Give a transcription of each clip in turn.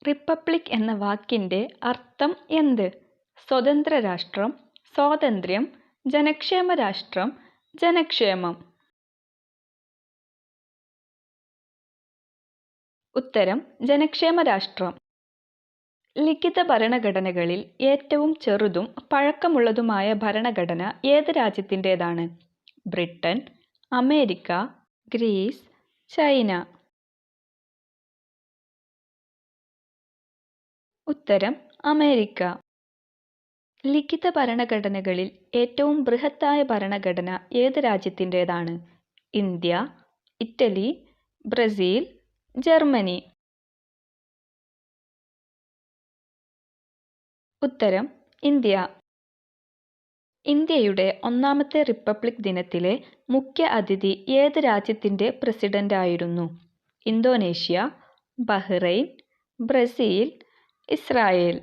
Republic എന്ന വാക്കിന്റെ അർത്ഥം എന്ത്? സ്വതന്ത്ര രാഷ്ട്രം, സ്വാതന്ത്ര്യം, ജനക്ഷേമ രാഷ്ട്രം, ജനക്ഷേമം. ഉത്തരം ജനക്ഷേമ രാഷ്ട്രം. ലിഖിത ഭരണഘടനകളിൽ ഏറ്റവും ചെറുതും പഴക്കമുള്ളതുമായ ഭരണഘടന ഏത് രാജ്യത്തിൻ്റെതാണ്? Britain, America, Greece, China. ഉത്തരം അമേരിക്ക. ലിഖിത ഭരണഘടനകളിൽ ഏറ്റവും ബൃഹത്തായ ഭരണഘടന ഏത് രാജ്യത്തിൻ്റെതാണ്? India, Italy, Brazil, Germany. ഉത്തരം ഇന്ത്യ. ഇന്ത്യയുടെ ഒന്നാമത്തെ റിപ്പബ്ലിക് ദിനത്തിലെ മുഖ്യ അതിഥി ഏത് രാജ്യത്തിൻ്റെ പ്രസിഡന്റായിരുന്നു? Indonesia, Bahrain, Brazil, Israel.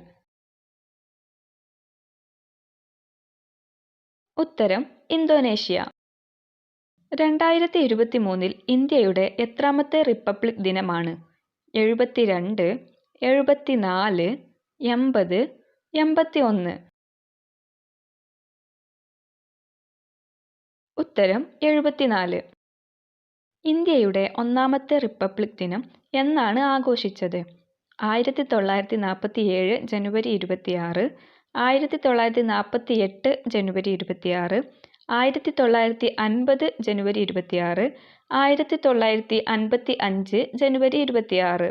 ഉത്തരം ഇന്തോനേഷ്യ. 2023 ഇന്ത്യയുടെ എത്രാമത്തെ റിപ്പബ്ലിക് ദിനമാണ്? 72, 74, 80, 81. ഉത്തരം 74. ഇന്ത്യയുടെ ഒന്നാമത്തെ റിപ്പബ്ലിക് ദിനം എന്നാണ് ആഘോഷിച്ചത്? 1947 ജനുവരി 26, 1948 ജനുവരി 26, 1950 ജനുവരി 26, 1955 ജനുവരി 26.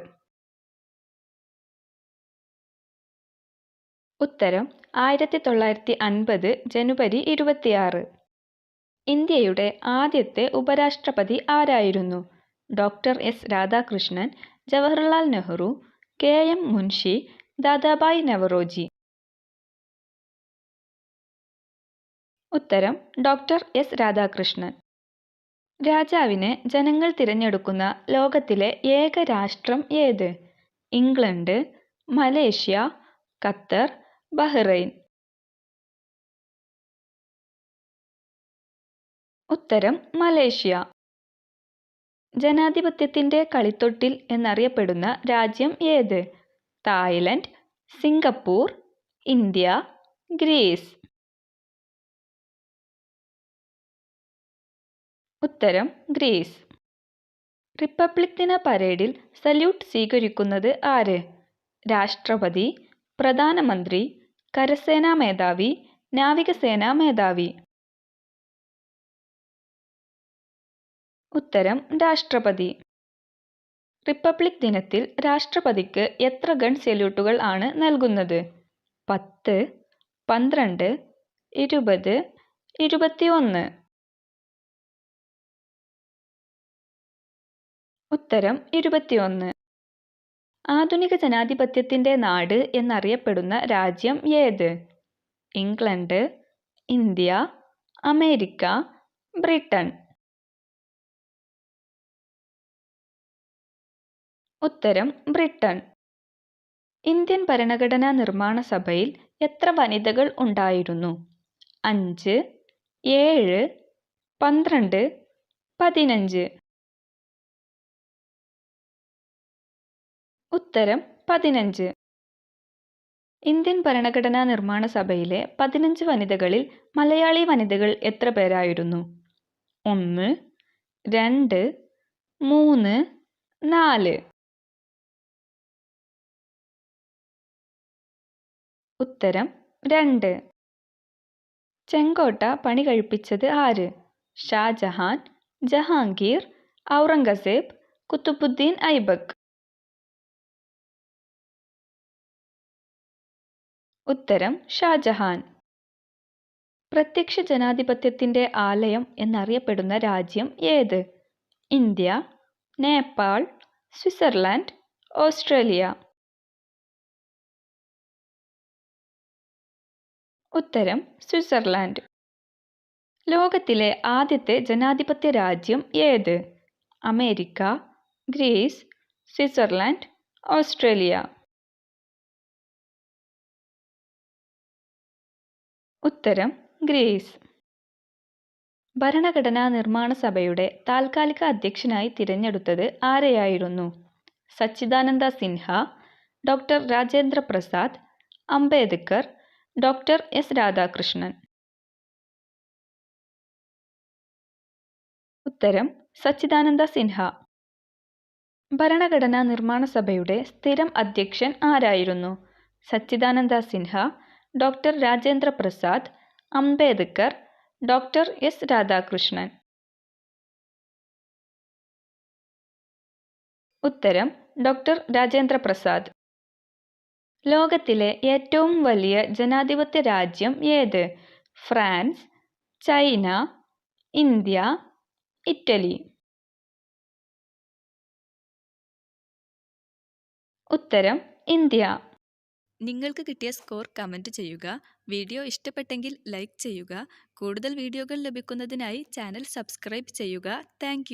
ഉത്തരം 1950 ജനുവരി 26. ഇന്ത്യയുടെ ആദ്യത്തെ ഉപരാഷ്ട്രപതി ആരായിരുന്നു? Doctor S Radhakrishnan, Jawaharlal Nehru, KM Munshi, Dadabhai Naoroji. ഉത്തരം ഡോക്ടർ എസ് രാധാകൃഷ്ണൻ. രാജാവിനെ ജനങ്ങൾ തിരഞ്ഞെടുക്കുന്ന ലോകത്തിലെ ഏക രാഷ്ട്രം ഏത്? England, Malaysia, Qatar, Bahrain. ഉത്തരം മലേഷ്യ. ജനാധിപത്യത്തിൻ്റെ കളിത്തൊട്ടിൽ എന്നറിയപ്പെടുന്ന രാജ്യം ഏത്? Thailand, Singapore, India, Greece. ഉത്തരം ഗ്രീസ്. റിപ്പബ്ലിക് ദിന പരേഡിൽ സല്യൂട്ട് സ്വീകരിക്കുന്നത് ആര്? രാഷ്ട്രപതി, പ്രധാനമന്ത്രി, കരസേനാ മേധാവി, നാവികസേനാ മേധാവി. ഉത്തരം രാഷ്ട്രപതി. റിപ്പബ്ലിക് ദിനത്തിൽ രാഷ്ട്രപതിക്ക് എത്ര ഗൺ സല്യൂട്ടുകൾ ആണ് നൽകുന്നത്? 10, 12, 20, 21. ഉത്തരം 21. ആധുനിക ജനാധിപത്യത്തിൻ്റെ നാട് എന്നറിയപ്പെടുന്ന രാജ്യം ഏത്? England, India, America, Britain. ഉത്തരം ബ്രിട്ടൻ. ഇന്ത്യൻ ഭരണഘടനാ നിർമ്മാണ സഭയിൽ എത്ര വനിതകൾ ഉണ്ടായിരുന്നു? 5, 7, 12, 15. ഉത്തരം 15. ഇന്ത്യൻ ഭരണഘടനാ നിർമ്മാണ സഭയിലെ 15 വനിതകളിൽ മലയാളി വനിതകൾ എത്ര പേരായിരുന്നു? 1, 2, 3, 4. ഉത്തരം 2. ചെങ്കോട്ട പണി കഴിപ്പിച്ചത് ആര്? ഷാജഹാൻ, ജഹാംഗീർ, ഔറംഗസേബ്, കുത്തുബുദ്ദീൻ ഐബക്ക്. ഉത്തരം ഷാജഹാൻ. പ്രത്യക്ഷ ജനാധിപത്യത്തിൻ്റെ ആലയം എന്നറിയപ്പെടുന്ന രാജ്യം ഏത്? India, Nepal, Switzerland, Australia. ഉത്തരം സ്വിറ്റ്സർലാൻഡ്. ലോകത്തിലെ ആദ്യത്തെ ജനാധിപത്യ രാജ്യം ഏത്? America, Greece, Switzerland, Australia. ഉത്തരം ഗ്രീസ്. ഭരണഘടനാ നിർമ്മാണ സഭയുടെ താൽക്കാലിക അധ്യക്ഷനായി തിരഞ്ഞെടുത്തത് ആരെയായിരുന്നു? Sachchidananda Sinha, doctor Rajendra Prasad, Ambedkar, doctor S Radhakrishnan. ഉത്തരം സച്ചിദാനന്ദ സിൻഹ. ഭരണഘടനാ നിർമ്മാണ സഭയുടെ സ്ഥിരം അധ്യക്ഷൻ ആരായിരുന്നു? Sachchidananda Sinha, doctor Rajendra Prasad, Ambedkar, doctor S Radhakrishnan. ഉത്തരം ഡോക്ടർ രാജേന്ദ്ര പ്രസാദ്. ലോകത്തിലെ ഏറ്റവും വലിയ ജനാധിപത്യ രാജ്യം ഏത്? France, China, India, Italy. ഉത്തരം ഇന്ത്യ. നിങ്ങൾക്ക് കിട്ടിയ സ്കോർ കമൻറ്റ് ചെയ്യുക. വീഡിയോ ഇഷ്ടപ്പെട്ടെങ്കിൽ ലൈക്ക് ചെയ്യുക. കൂടുതൽ വീഡിയോകൾ ലഭിക്കുന്നതിനായി ചാനൽ സബ്സ്ക്രൈബ് ചെയ്യുക. താങ്ക്